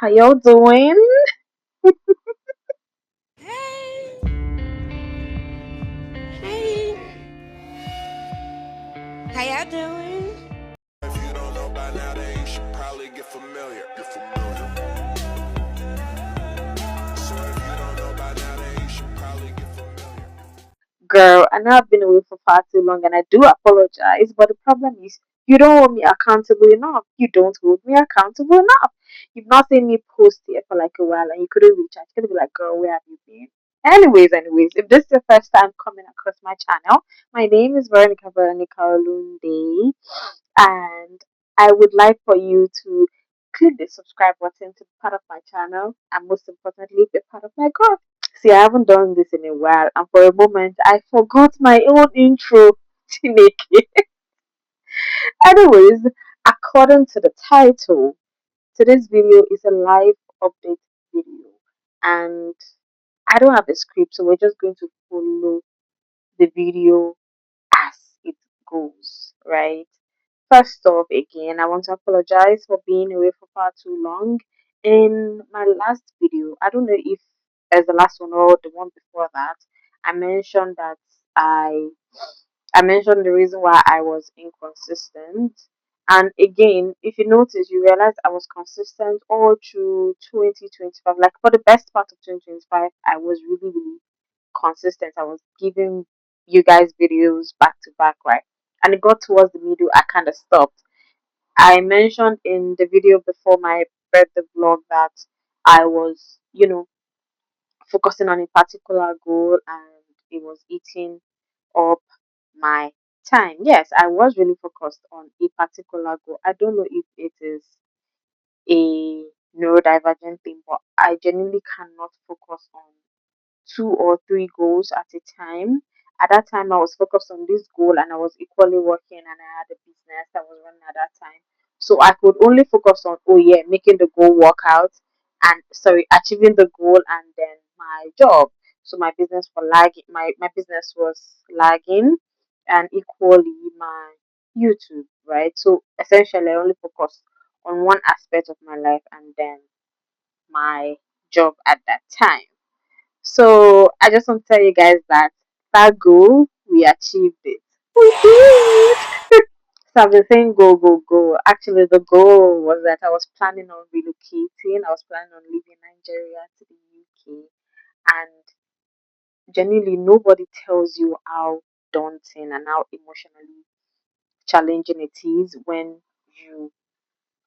How y'all doing? Hey, hey, how y'all doing? If you don't know by now, then you should probably get familiar. Get familiar. So if you don't know by now, then you should probably get familiar. Girl, I know I've been away for far too long and I do apologize, but the problem is you don't hold me accountable enough. You don't hold me accountable enough. You've not seen me post here for like a while and you couldn't reach out. You could be like, girl, where have you been? Anyways, if this is your first time coming across my channel, my name is Veronica Olunde, and I would like for you to click the subscribe button to be part of my channel and most importantly be part of my growth. See, I haven't done this in a while, and for a moment, I forgot my own intro. Chineke. Anyways, according to the title, today's video is a live update video, and I don't have a script, so we're just going to follow the video as it goes, right? First off, again, I want to apologize for being away for far too long. In my last video, I don't know if as the last one or the one before that, I mentioned that I I mentioned the reason why I was inconsistent. And again, if you notice, you realize I was consistent all through 2025. Like for the best part of 2025, I was really consistent. I was giving you guys videos back to back, right? And it got towards the middle, I kind of stopped. I mentioned in the video before my birthday vlog that I was, focusing on a particular goal and it was eating up my time. Yes, I was really focused on a particular goal. I don't know if it is a neurodivergent thing, but I genuinely cannot focus on two or three goals at a time. At that time, I was focused on this goal and I was equally working and I had a business that was running at that time. So I could only focus on, oh yeah, making the goal work out and sorry, achieving the goal and then my job. So my business for lagging, my business was lagging and equally my YouTube, right? So essentially, I only focused on one aspect of my life and then my job at that time. So I just want to tell you guys that that goal, we achieved it. We did. So I've been saying go, go, go. Actually, the goal was that I was planning on relocating. I was planning on leaving Nigeria to the UK. And genuinely, nobody tells you how daunting and how emotionally challenging it is when you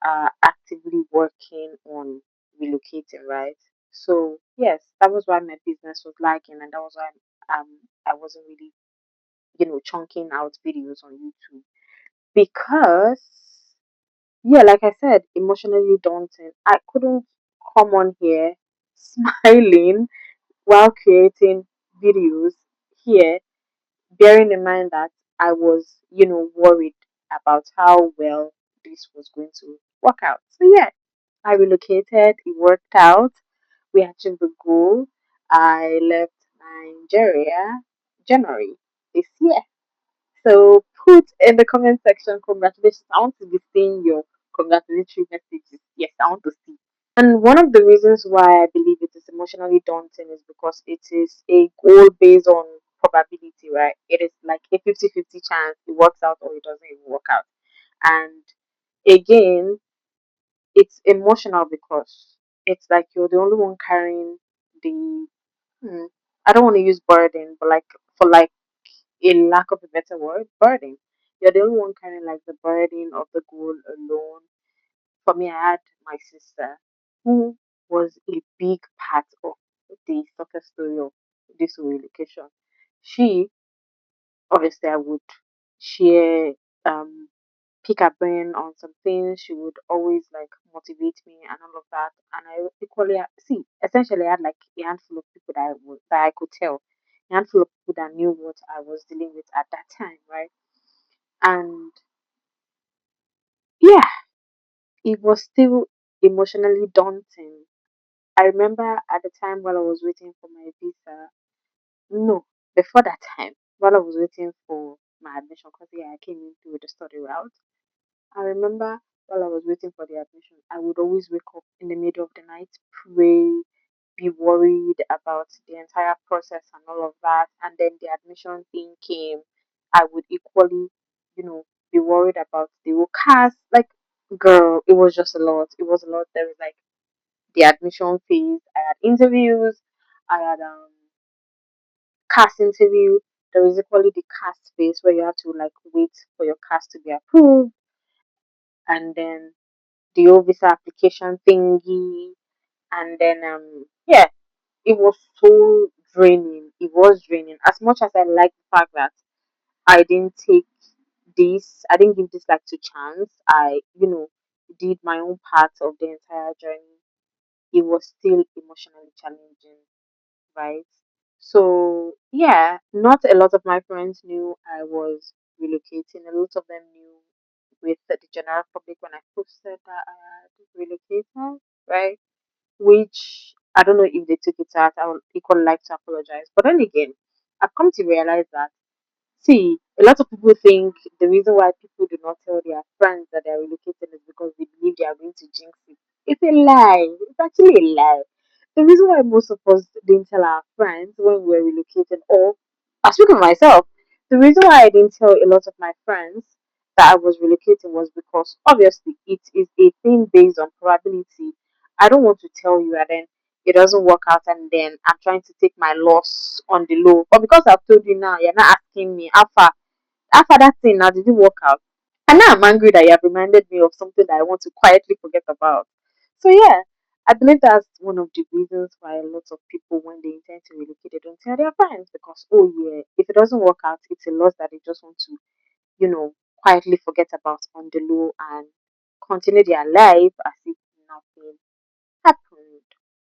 are actively working on relocating, right? So yes, that was why my business was lagging, and that was why I wasn't really chunking out videos on YouTube because yeah, like I said, emotionally daunting. I couldn't come on here smiling while creating videos here, bearing in mind that I was worried about how well this was going to work out. So yeah, I relocated, it worked out, we achieved the goal. I left Nigeria January this year. So put in the comment section congratulations. I want to be seeing your congratulatory messages. Yes, I want to see. And one of the reasons why I believe it is emotionally daunting is because it is a goal based on probability, right? It is like a 50-50 chance it works out or it doesn't even work out. And again, it's emotional because it's like you're the only one carrying the hmm, I don't want to use burden, but like for like a lack of a better word, burden. You're the only one carrying like the burden of the goal alone. For me, I had my sister who was a big part of the success story of this relocation. She obviously I would share um pick her brain on some things. She would always like motivate me and all of that. And I equally see essentially I had like a handful of people that I could tell, a handful of people that knew what I was dealing with at that time, right? And yeah, it was still emotionally daunting. I remember at the time while I was waiting for my visa, no, before that time, while I was waiting for my admission, because yeah, I came in through the study route. I remember while I was waiting for the admission, I would always wake up in the middle of the night, pray, be worried about the entire process and all of that. And then the admission thing came. I would equally, be worried about the whole cast. Like, girl, it was just a lot. It was a lot. There was like the admission phase. I had interviews. I had cast interview. There was equally the cast phase where you have to like wait for your cast to be approved, and then the whole visa application thingy, and then yeah, it was so draining. It was draining. As much as I like the fact that I didn't take this, I didn't give this like to chance. I, did my own part of the entire journey. It was still emotionally challenging, right? So yeah, not a lot of my friends knew I was relocating. A lot of them knew with the general public when I posted that I had relocated, right? Which I don't know if they took it out. I would equally like to apologize. But then again, I've come to realize that, see, a lot of people think the reason why people do not tell their friends that they are relocating is because they believe they are going to jinx it. It's a lie. It's actually a lie. The reason why most of us didn't tell our friends when we were relocating, or I speak of myself, the reason why I didn't tell a lot of my friends that I was relocating was because obviously it is a thing based on probability. I don't want to tell you and then it doesn't work out and then I'm trying to take my loss on the low. But because I've told you now, you're not asking me how far that thing now did it work out? And now I'm angry that you have reminded me of something that I want to quietly forget about. So yeah, I believe that's one of the reasons why a lot of people when they intend to relocate they don't tell their friends because oh yeah, if it doesn't work out, it's a loss that they just want to, quietly forget about on the low and continue their life as if nothing happened.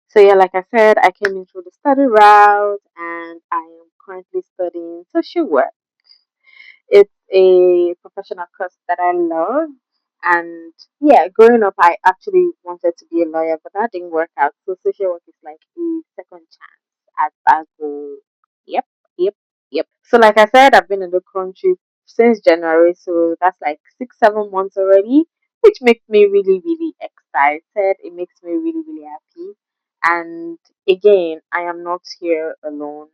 So yeah, like I said, I came in through the study route and I am currently studying social work. It's a professional course that I love. And yeah, growing up, I actually wanted to be a lawyer, but that didn't work out. So social work is like a second chance at Basel. Yep, yep, yep. So like I said, I've been in the country since January, so that's like 6, 7 months already, which makes me really, really excited. It makes me really, really happy. And again, I am not here alone.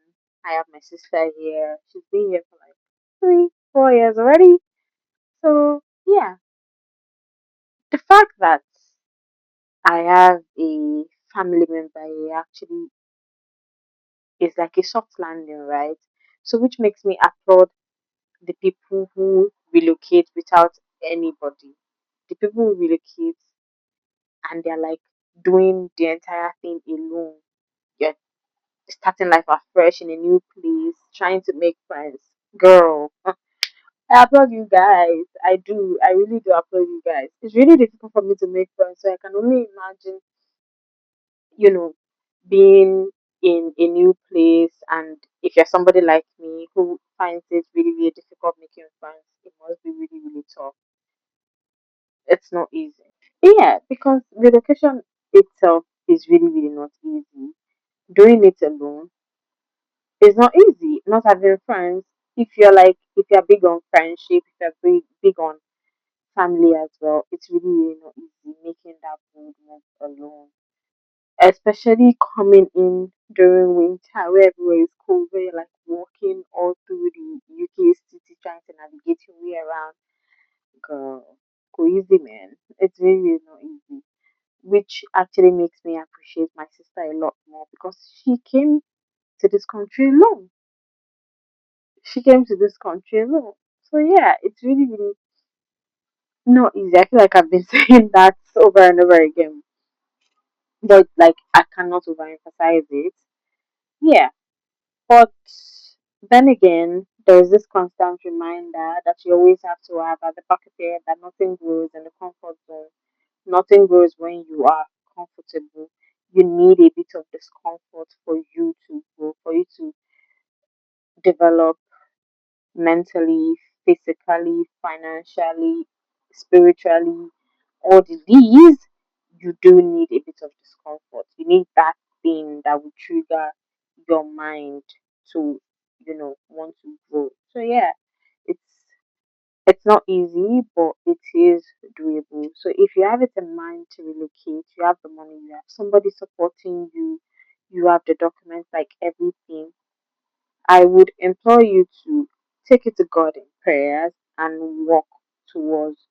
I have my sister here. She's been here for like 3, 4 years already. So yeah, the fact that I have a family member here actually is like a soft landing, right? So which makes me applaud the people who relocate without anybody. The people who relocate and they're like doing the entire thing alone. You're starting life afresh in a new place, trying to make friends. Girl, I applaud you guys. I do. I really do applaud you guys. It's really difficult for me to make friends, so I can only imagine, you know, being in a new place. And if you're somebody like me who finds it really, really difficult making friends, it must be really, really tough. It's not easy. Yeah, because relocation itself is really, really not easy. Doing it alone is not easy. Not having friends. If you're big on friendship, if you're big on family as well. It's really, really not easy making that bold move alone. Especially coming in during winter where everywhere is cold, where you're like walking all through the UK city trying to navigate your way around. Girl, go easy man. It's really, really not easy. Which actually makes me appreciate my sister a lot more because she came to this country alone. She came to this country alone. So yeah, it's really, really not easy. I feel like I've been saying that over and over again, but like I cannot overemphasize it. Yeah, but then again, there's this constant reminder that you always have to have at the back of your head that nothing grows in the comfort zone. Nothing grows when you are comfortable. You need a bit of discomfort for you to grow, for you to develop mentally, physically, financially, spiritually, all these, you do need a bit of discomfort. You need that thing that will trigger your mind to, want to grow. So yeah, it's It's not easy, but it is doable. So if you have it in mind to relocate, you have the money, you have somebody supporting you, you have the documents, like everything, I would implore you to take it to God in prayers and walk towards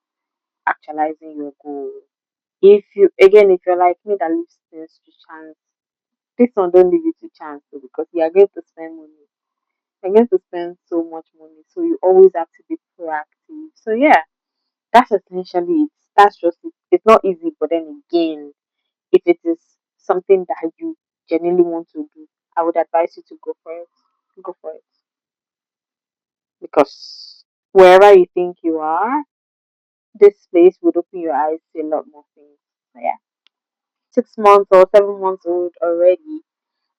actualizing your goal. If you, again, if you're like me that leaves things to chance, this one don't leave it to chance though, because you are going to spend money. You're going to spend so much money, so you always have to be proactive. So yeah, that's essentially it. That's just it. It's not easy, but then again, if it is something that you genuinely want to do, I would advise you to go for it. Go for it, because wherever you think you are, this place would open your eyes to a lot more things. So yeah, 6 months or 7 months old already,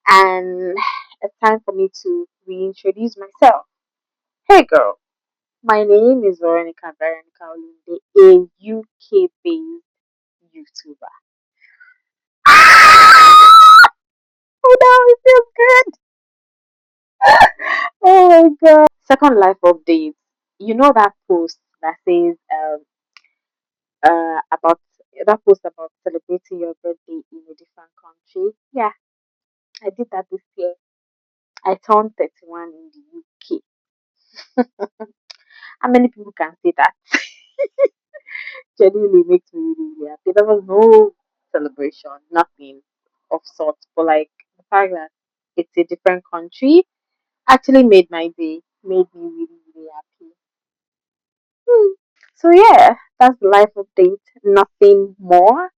and it's time for me to reintroduce myself. Hey girl, my name is Veronica Olunde, a UK-based YouTuber. Oh no, it feels good. Oh my god. Second life update. You know that post that says about that post about celebrating your birthday in a different country? Yeah, I did that this year. I turned 31 in the UK. How many people can say that? Genuinely makes me really, really happy. There was no celebration, nothing of sorts, but like the fact that it's a different country actually made my day, made me really, really happy. Hmm. So yeah, that's the life update. Nothing more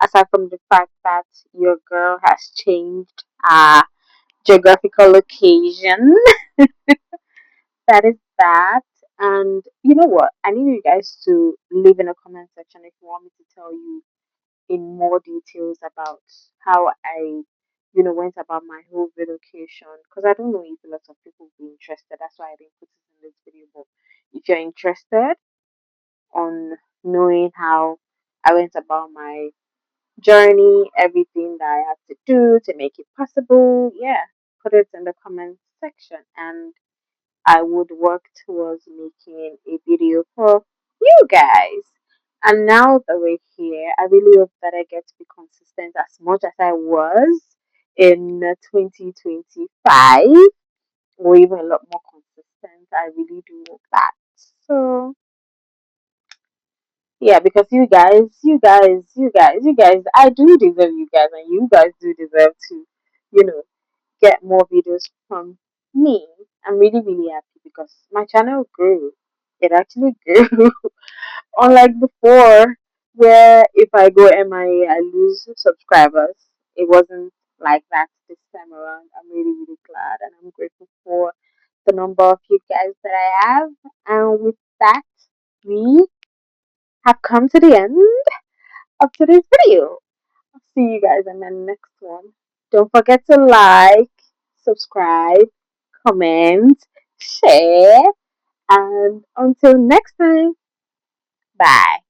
aside from the fact that your girl has changed geographical location. That is that. And you know what? I need you guys to leave in a comment section if you want me to tell you in more details about how I, went about my whole relocation. Because I don't know if a lot of people will be interested. That's why I didn't put it in this video. But if you're interested on knowing how I went about my journey, everything that I had to do to make it possible, yeah, put it in the comment section. And I would work towards making a video for you guys. And now that we're here, I really hope that I get to be consistent as much as I was in 2025, or even a lot more consistent. I really do hope that. So, yeah, because you guys, I do deserve you guys, and you guys do deserve to, you know, get more videos from me. I'm really, really happy because my channel grew. It actually grew. Unlike before, where if I go MIA, I lose subscribers. It wasn't like that this time around. I'm really, really glad and I'm grateful for the number of you guys that I have. And with that, we have come to the end of today's video. I'll see you guys in the next one. Don't forget to like, subscribe, comment, share, and until next time, bye.